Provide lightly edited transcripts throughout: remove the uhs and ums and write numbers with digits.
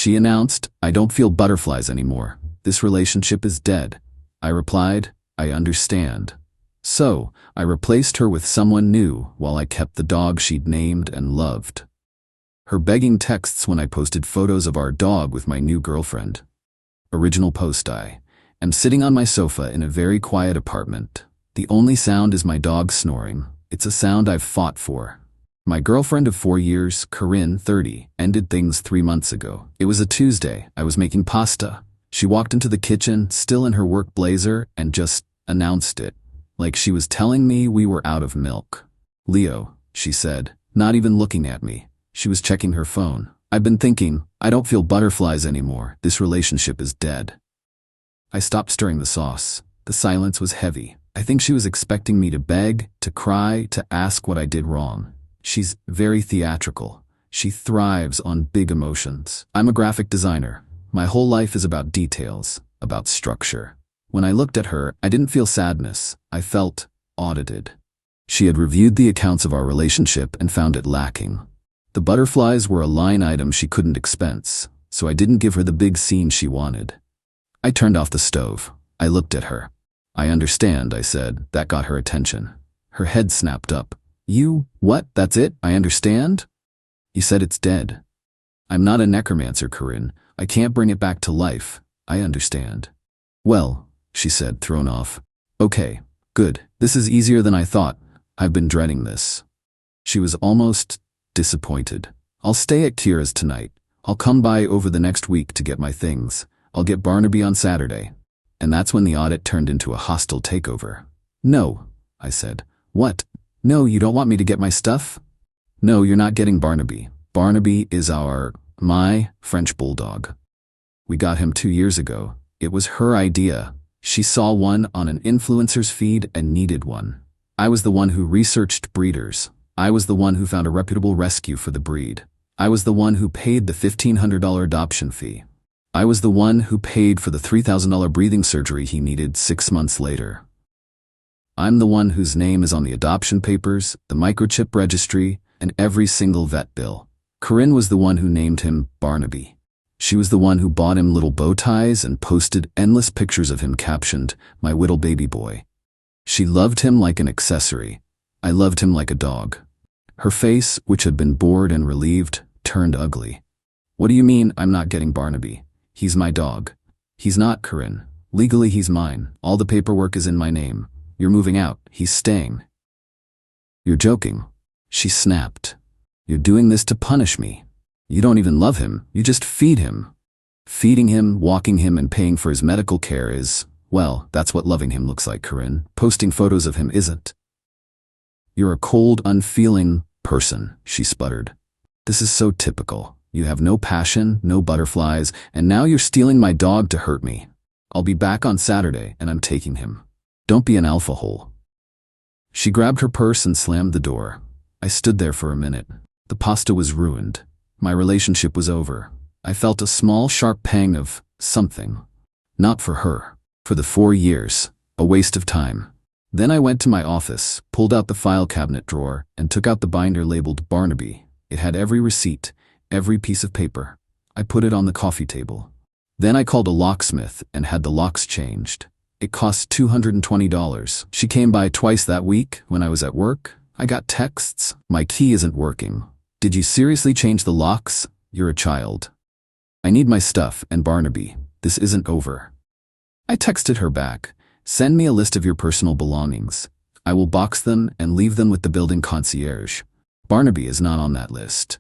She announced, "I don't feel butterflies anymore. This relationship is dead." I replied, "I understand." So, I replaced her with someone new while I kept the dog she'd named and loved. Her begging texts when I posted photos of our dog with my new girlfriend. Original post: I am sitting on my sofa in a very quiet apartment. The only sound is my dog snoring. It's a sound I've fought for. My girlfriend of 4 years, Corinne, 30, ended things 3 months ago. It was a Tuesday. I was making pasta. She walked into the kitchen, still in her work blazer, and just announced it, like she was telling me we were out of milk. "Leo," she said, not even looking at me. She was checking her phone. "I've been thinking, I don't feel butterflies anymore. This relationship is dead." I stopped stirring the sauce. The silence was heavy. I think she was expecting me to beg, to cry, to ask what I did wrong. She's very theatrical. She thrives on big emotions. I'm a graphic designer. My whole life is about details, about structure. When I looked at her, I didn't feel sadness. I felt audited. She had reviewed the accounts of our relationship and found it lacking. The butterflies were a line item she couldn't expense, so I didn't give her the big scene she wanted. I turned off the stove. I looked at her. "I understand," I said. That got her attention. Her head snapped up. "You, what? That's it? I understand?" "You said it's dead." "I'm not a necromancer, Corinne. I can't bring it back to life. I understand." "Well," she said, thrown off. "Okay, good. This is easier than I thought. I've been dreading this." She was almost disappointed. "I'll stay at Kira's tonight. I'll come by over the next week to get my things. I'll get Barnaby on Saturday." And that's when the audit turned into a hostile takeover. "No," I said. "What? No, you don't want me to get my stuff?" "No, you're not getting Barnaby. Barnaby is my French bulldog. We got him 2 years ago. It was her idea. She saw one on an influencer's feed and needed one. I was the one who researched breeders. I was the one who found a reputable rescue for the breed. I was the one who paid the $1,500 adoption fee. I was the one who paid for the $3,000 breathing surgery he needed 6 months later. I'm the one whose name is on the adoption papers, the microchip registry, and every single vet bill. Corinne was the one who named him Barnaby. She was the one who bought him little bow ties and posted endless pictures of him captioned, "My little baby boy." She loved him like an accessory. I loved him like a dog. Her face, which had been bored and relieved, turned ugly. "What do you mean I'm not getting Barnaby? He's my dog." "He's not, Corinne. Legally he's mine. All the paperwork is in my name. You're moving out. He's staying." "You're joking." She snapped. "You're doing this to punish me. You don't even love him. You just feed him. Feeding him, walking him, and paying for his medical care is, well, that's what loving him looks like, Corinne. Posting photos of him isn't." "You're a cold, unfeeling person," she sputtered. "This is so typical. You have no passion, no butterflies, and now you're stealing my dog to hurt me. I'll be back on Saturday, and I'm taking him. Don't be an alpha hole." She grabbed her purse and slammed the door. I stood there for a minute. The pasta was ruined. My relationship was over. I felt a small, sharp pang of something. Not for her. For the 4 years. A waste of time. Then I went to my office, pulled out the file cabinet drawer, and took out the binder labeled Barnaby. It had every receipt, every piece of paper. I put it on the coffee table. Then I called a locksmith and had the locks changed. It cost $220. She came by twice that week when I was at work. I got texts. "My key isn't working. Did you seriously change the locks? You're a child. I need my stuff and Barnaby. This isn't over." I texted her back. "Send me a list of your personal belongings. I will box them and leave them with the building concierge. Barnaby is not on that list."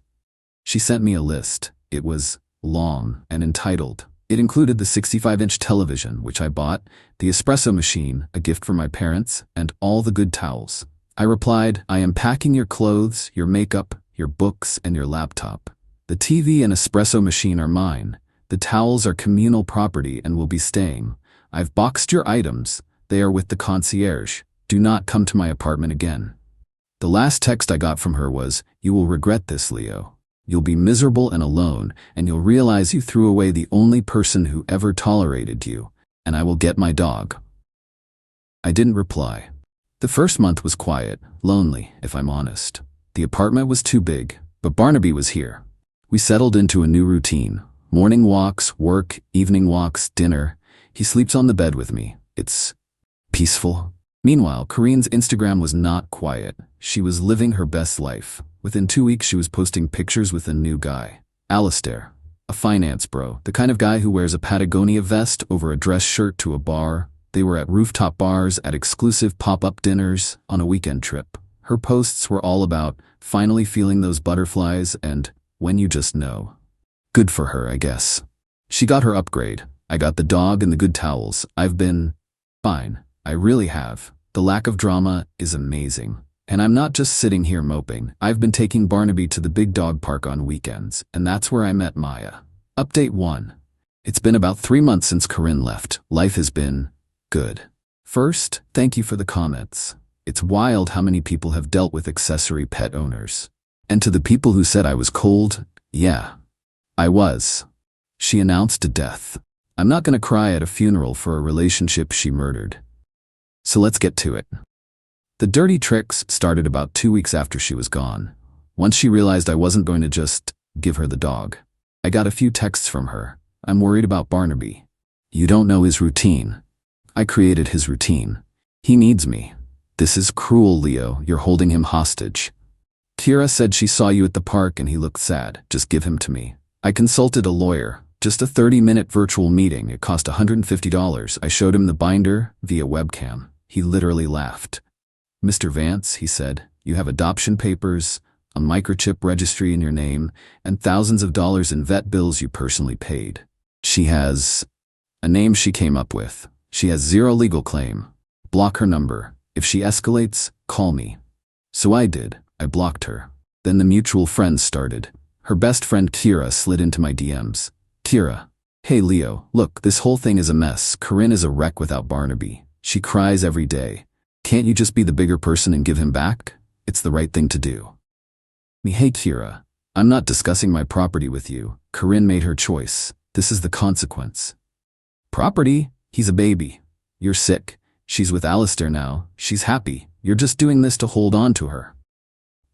She sent me a list. It was long and entitled. It included the 65-inch television, which I bought, the espresso machine, a gift from my parents, and all the good towels. I replied, "I am packing your clothes, your makeup, your books, and your laptop. The TV and espresso machine are mine. The towels are communal property and will be staying. I've boxed your items. They are with the concierge. Do not come to my apartment again." The last text I got from her was, "You will regret this, Leo. You'll be miserable and alone, and you'll realize you threw away the only person who ever tolerated you, and I will get my dog." I didn't reply. The first month was quiet, lonely, if I'm honest. The apartment was too big, but Barnaby was here. We settled into a new routine. Morning walks, work, evening walks, dinner. He sleeps on the bed with me. It's peaceful. Meanwhile, Corinne's Instagram was not quiet. She was living her best life. Within 2 weeks, she was posting pictures with a new guy. Alistair, a finance bro, the kind of guy who wears a Patagonia vest over a dress shirt to a bar. They were at rooftop bars, at exclusive pop-up dinners, on a weekend trip. Her posts were all about finally feeling those butterflies and when you just know. Good for her, I guess. She got her upgrade. I got the dog and the good towels. I've been fine. I really have. The lack of drama is amazing. And I'm not just sitting here moping. I've been taking Barnaby to the big dog park on weekends, and that's where I met Maya. Update 1. It's been about 3 months since Corinne left. Life has been good. First, thank you for the comments. It's wild how many people have dealt with accessory pet owners. And to the people who said I was cold, yeah, I was. She announced a death. I'm not gonna cry at a funeral for a relationship she murdered. So let's get to it. The dirty tricks started about 2 weeks after she was gone. Once she realized I wasn't going to just give her the dog. I got a few texts from her. I'm worried about Barnaby. You don't know his routine. I created his routine. He needs me. This is cruel, Leo. You're holding him hostage. Kira said she saw you at the park and he looked sad. Just give him to me. I consulted a lawyer. Just a 30-minute virtual meeting. It cost $150. I showed him the binder via webcam. He literally laughed. Mr. Vance, he said, you have adoption papers, a microchip registry in your name, and thousands of dollars in vet bills you personally paid. She has a name she came up with. She has zero legal claim. Block her number. If she escalates, call me. So I did. I blocked her. Then the mutual friends started. Her best friend Kira slid into my DMs. Kira, hey Leo, look, this whole thing is a mess. Corinne is a wreck without Barnaby. She cries every day. Can't you just be the bigger person and give him back? It's the right thing to do. Me, hey Kira, I'm not discussing my property with you. Corinne made her choice. This is the consequence. Property? He's a baby. You're sick. She's with Alistair now. She's happy. You're just doing this to hold on to her.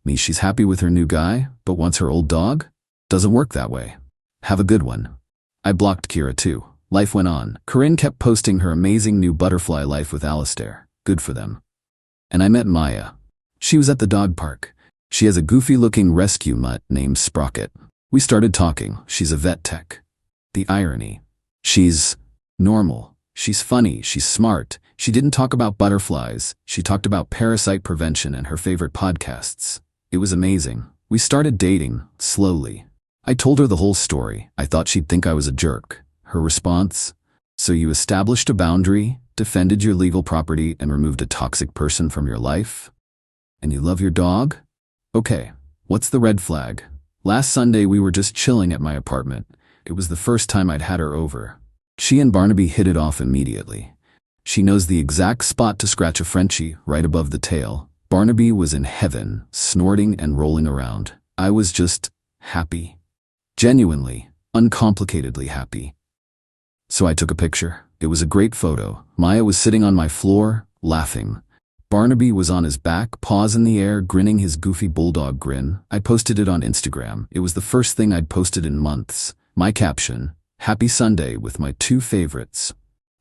Me, she's happy with her new guy, but wants her old dog? Doesn't work that way. Have a good one. I blocked Kira too. Life went on. Corinne kept posting her amazing new butterfly life with Alistair. Good for them. And I met Maya. She was at the dog park. She has a goofy-looking rescue mutt named Sprocket. We started talking. She's a vet tech. The irony. She's normal. She's funny. She's smart. She didn't talk about butterflies. She talked about parasite prevention and her favorite podcasts. It was amazing. We started dating, slowly. I told her the whole story. I thought she'd think I was a jerk. Her response? So you established a boundary, defended your legal property, and removed a toxic person from your life? And you love your dog? Okay, what's the red flag? Last Sunday we were just chilling at my apartment. It was the first time I'd had her over. She and Barnaby hit it off immediately. She knows the exact spot to scratch a Frenchie, right above the tail. Barnaby was in heaven, snorting and rolling around. I was just happy. Genuinely, uncomplicatedly happy. So I took a picture. It was a great photo. Maya was sitting on my floor, laughing. Barnaby was on his back, paws in the air, grinning his goofy bulldog grin. I posted it on Instagram. It was the first thing I'd posted in months. My caption, Happy Sunday with my 2 favorites.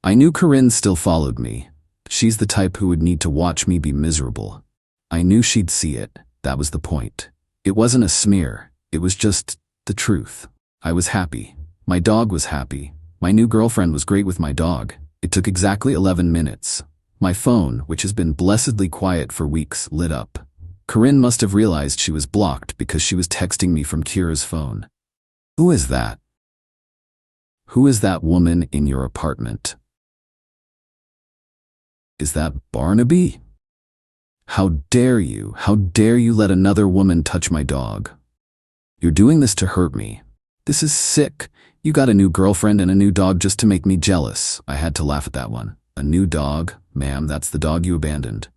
I knew Corinne still followed me. She's the type who would need to watch me be miserable. I knew she'd see it. That was the point. It wasn't a smear. It was just the truth. I was happy. My dog was happy. My new girlfriend was great with my dog. It took exactly 11 minutes. My phone, which has been blessedly quiet for weeks, lit up. Corinne must have realized she was blocked because she was texting me from Kira's phone. Who is that? Who is that woman in your apartment? Is that Barnaby? How dare you? How dare you let another woman touch my dog? You're doing this to hurt me. This is sick. You got a new girlfriend and a new dog just to make me jealous. I had to laugh at that one. A new dog? Ma'am, that's the dog you abandoned.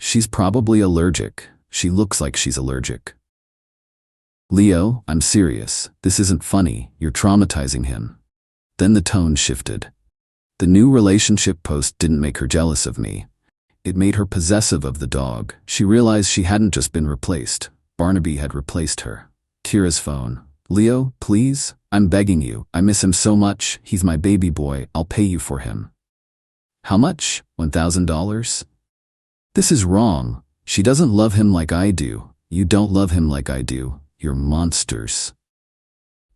She's probably allergic. She looks like she's allergic. Leo, I'm serious. This isn't funny. You're traumatizing him. Then the tone shifted. The new relationship post didn't make her jealous of me. It made her possessive of the dog. She realized she hadn't just been replaced. Barnaby had replaced her. Kira's phone. Leo, please, I'm begging you. I miss him so much. He's my baby boy. I'll pay you for him. How much? $1,000? This is wrong. She doesn't love him like I do. You don't love him like I do. You're monsters.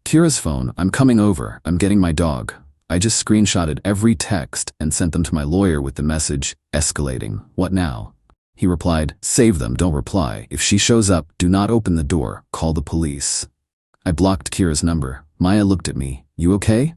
Kira's phone. I'm coming over. I'm getting my dog. I just screenshotted every text and sent them to my lawyer with the message, escalating. What now? He replied, save them, don't reply. If she shows up, do not open the door. Call the police. I blocked Kira's number. Maya looked at me. You okay?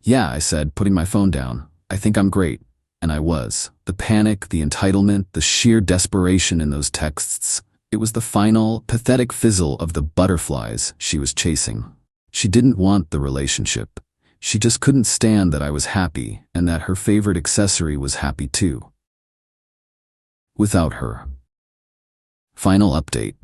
Yeah, I said, putting my phone down. I think I'm great. And I was. The panic, the entitlement, the sheer desperation in those texts. It was the final, pathetic fizzle of the butterflies she was chasing. She didn't want the relationship. She just couldn't stand that I was happy and that her favorite accessory was happy too. Without her. Final update.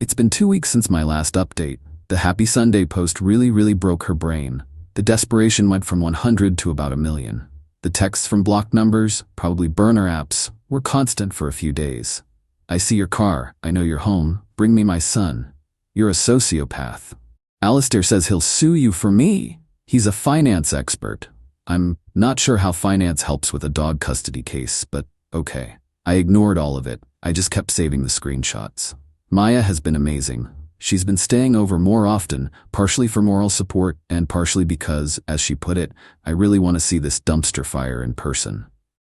It's been 2 weeks since my last update. The Happy Sunday post really broke her brain. The desperation went from 100 to about 1 million. The texts from blocked numbers, probably burner apps, were constant for a few days. I see your car. I know you're home. Bring me my son. You're a sociopath. Alistair says he'll sue you for me. He's a finance expert. I'm not sure how finance helps with a dog custody case, but okay. I ignored all of it. I just kept saving the screenshots. Maya has been amazing. She's been staying over more often, partially for moral support and partially because, as she put it, I really want to see this dumpster fire in person.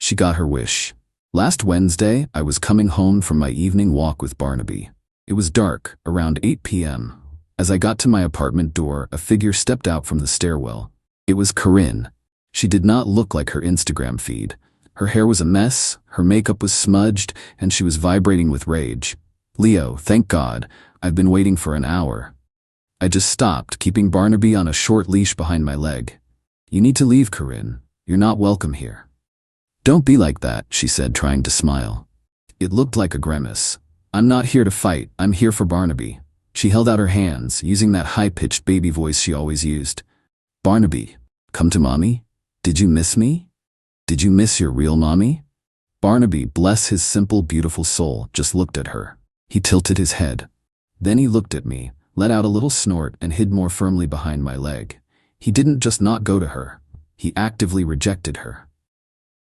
She got her wish. Last Wednesday, I was coming home from my evening walk with Barnaby. It was dark, around 8 p.m. As I got to my apartment door, a figure stepped out from the stairwell. It was Corinne. She did not look like her Instagram feed. Her hair was a mess, her makeup was smudged, and she was vibrating with rage. Leo, thank God, I've been waiting for an hour. I just stopped, keeping Barnaby on a short leash behind my leg. You need to leave, Corinne. You're not welcome here. Don't be like that, she said, trying to smile. It looked like a grimace. I'm not here to fight, I'm here for Barnaby. She held out her hands, using that high-pitched baby voice she always used. Barnaby, come to mommy? Did you miss me? Did you miss your real mommy? Barnaby, bless his simple, beautiful soul, just looked at her. He tilted his head. Then he looked at me, let out a little snort, and hid more firmly behind my leg. He didn't just not go to her. He actively rejected her.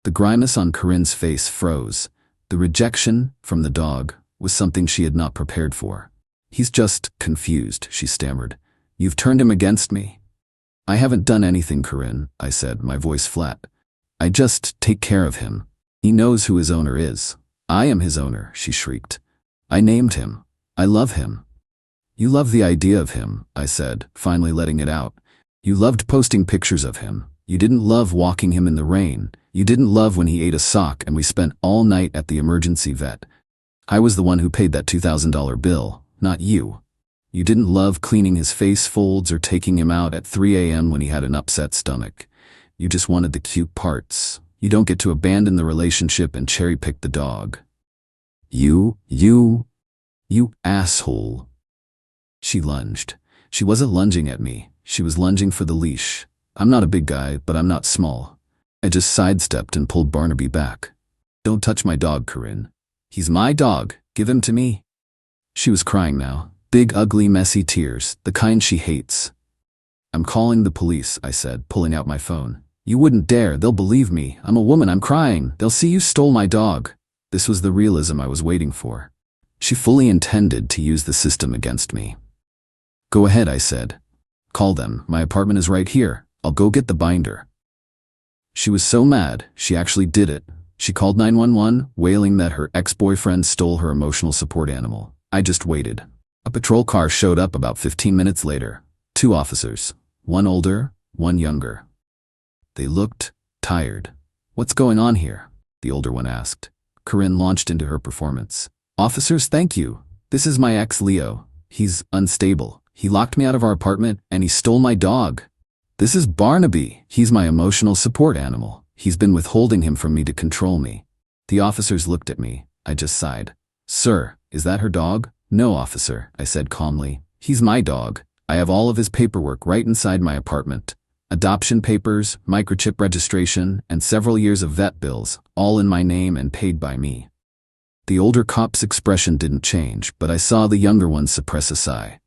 The grimace on Corinne's face froze. The rejection from the dog was something she had not prepared for. He's just confused, she stammered. You've turned him against me. I haven't done anything, Corinne, I said, my voice flat. I just take care of him. He knows who his owner is. I am his owner, she shrieked. I named him. I love him. You love the idea of him, I said, finally letting it out. You loved posting pictures of him. You didn't love walking him in the rain. You didn't love when he ate a sock and we spent all night at the emergency vet. I was the one who paid that $2,000 bill, not you. You didn't love cleaning his face folds or taking him out at 3 a.m. when he had an upset stomach. You just wanted the cute parts. You don't get to abandon the relationship and cherry-pick the dog. You asshole. She lunged. She wasn't lunging at me. She was lunging for the leash. I'm not a big guy, but I'm not small. I just sidestepped and pulled Barnaby back. Don't touch my dog, Corinne. He's my dog. Give him to me. She was crying now. Big, ugly, messy tears, the kind she hates. I'm calling the police, I said, pulling out my phone. You wouldn't dare. They'll believe me. I'm a woman. I'm crying. They'll see you stole my dog. This was the realism I was waiting for. She fully intended to use the system against me. Go ahead, I said. Call them. My apartment is right here. I'll go get the binder. She was so mad, she actually did it. She called 911, wailing that her ex-boyfriend stole her emotional support animal. I just waited. A patrol car showed up about 15 minutes later. 2 officers. One older, one younger. They looked tired. What's going on here? The older one asked. Corinne launched into her performance. Officers, thank you. This is my ex, Leo. He's unstable. He locked me out of our apartment and he stole my dog. This is Barnaby. He's my emotional support animal. He's been withholding him from me to control me. The officers looked at me. I just sighed. Sir, is that her dog? No, officer, I said calmly. He's my dog. I have all of his paperwork right inside my apartment. Adoption papers, microchip registration, and several years of vet bills, all in my name and paid by me. The older cop's expression didn't change, but I saw the younger one suppress a sigh.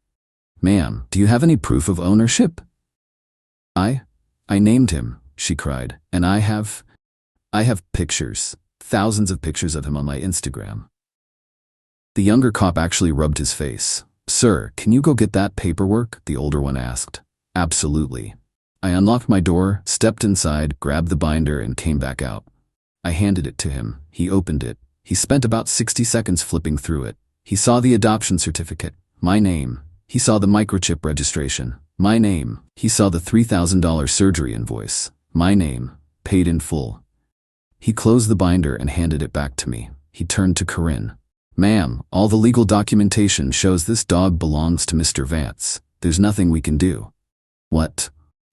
Ma'am, do you have any proof of ownership? I named him, she cried, and I have pictures, thousands of pictures of him on my Instagram. The younger cop actually rubbed his face. Sir, can you go get that paperwork? The older one asked. Absolutely. I unlocked my door, stepped inside, grabbed the binder, and came back out. I handed it to him. He opened it. He spent about 60 seconds flipping through it. He saw the adoption certificate, my name. He saw the microchip registration, my name. He saw the $3,000 surgery invoice, my name, paid in full. He closed the binder and handed it back to me. He turned to Corinne. Ma'am, all the legal documentation shows this dog belongs to Mr. Vance. There's nothing we can do. What?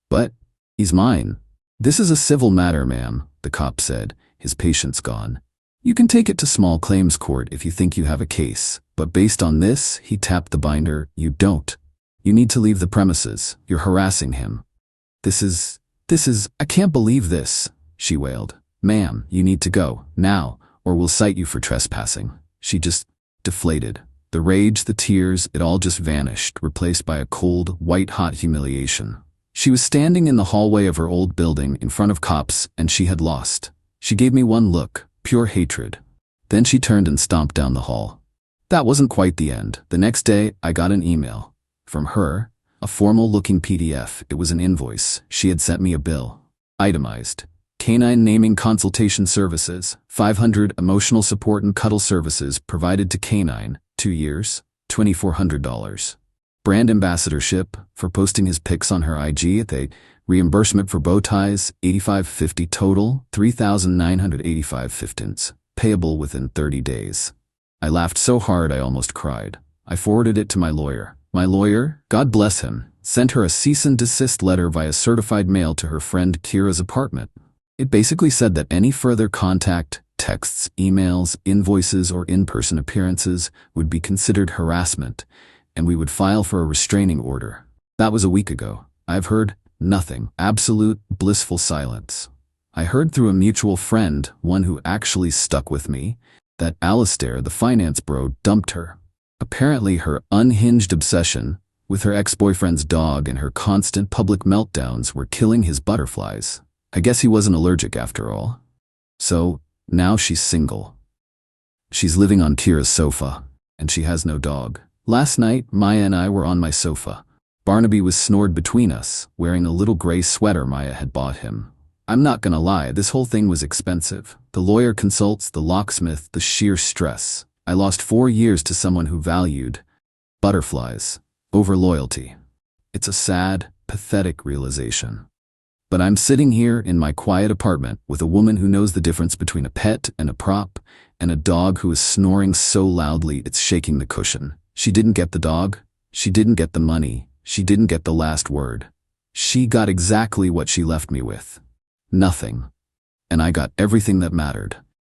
But he's mine. This is a civil matter, ma'am, the cop said, his patience gone. You can take it to small claims court if you think you have a case, but based on this, he tapped the binder, you don't. You need to leave the premises. You're harassing him. This is, I can't believe this, she wailed. Ma'am, you need to go, now, or we'll cite you for trespassing. She just deflated. The rage, the tears, it all just vanished, replaced by a cold, white-hot humiliation. She was standing in the hallway of her old building in front of cops, and she had lost. She gave me one look, pure hatred. Then she turned and stomped down the hall. That wasn't quite the end. The next day, I got an email. From her, a formal-looking PDF. It was an invoice. She had sent me a bill. Itemized. Canine naming consultation services, 500 emotional support and cuddle services provided to Canine, 2 years, $2,400. Brand ambassadorship for posting his pics on her IG at the reimbursement for bow ties, $85.50 total, $3,985.15, payable within 30 days. I laughed so hard I almost cried. I forwarded it to my lawyer. My lawyer, God bless him, sent her a cease and desist letter via certified mail to her friend Kira's apartment. It basically said that any further contact, texts, emails, invoices, or in-person appearances would be considered harassment, and we would file for a restraining order. That was a week ago. I've heard nothing. Absolute, blissful silence. I heard through a mutual friend, one who actually stuck with me, that Alistair, the finance bro, dumped her. Apparently her unhinged obsession with her ex-boyfriend's dog and her constant public meltdowns were killing his butterflies. I guess he wasn't allergic after all. So, now she's single. She's living on Kira's sofa, and she has no dog. Last night, Maya and I were on my sofa. Barnaby was snored between us, wearing a little gray sweater Maya had bought him. I'm not gonna lie, this whole thing was expensive. The lawyer consults, the locksmith, the sheer stress. I lost 4 years to someone who valued butterflies over loyalty. It's a sad, pathetic realization. But I'm sitting here in my quiet apartment with a woman who knows the difference between a pet and a prop, and a dog who is snoring so loudly it's shaking the cushion. She didn't get the dog. She didn't get the money. She didn't get the last word. She got exactly what she left me with. Nothing. And I got everything that mattered.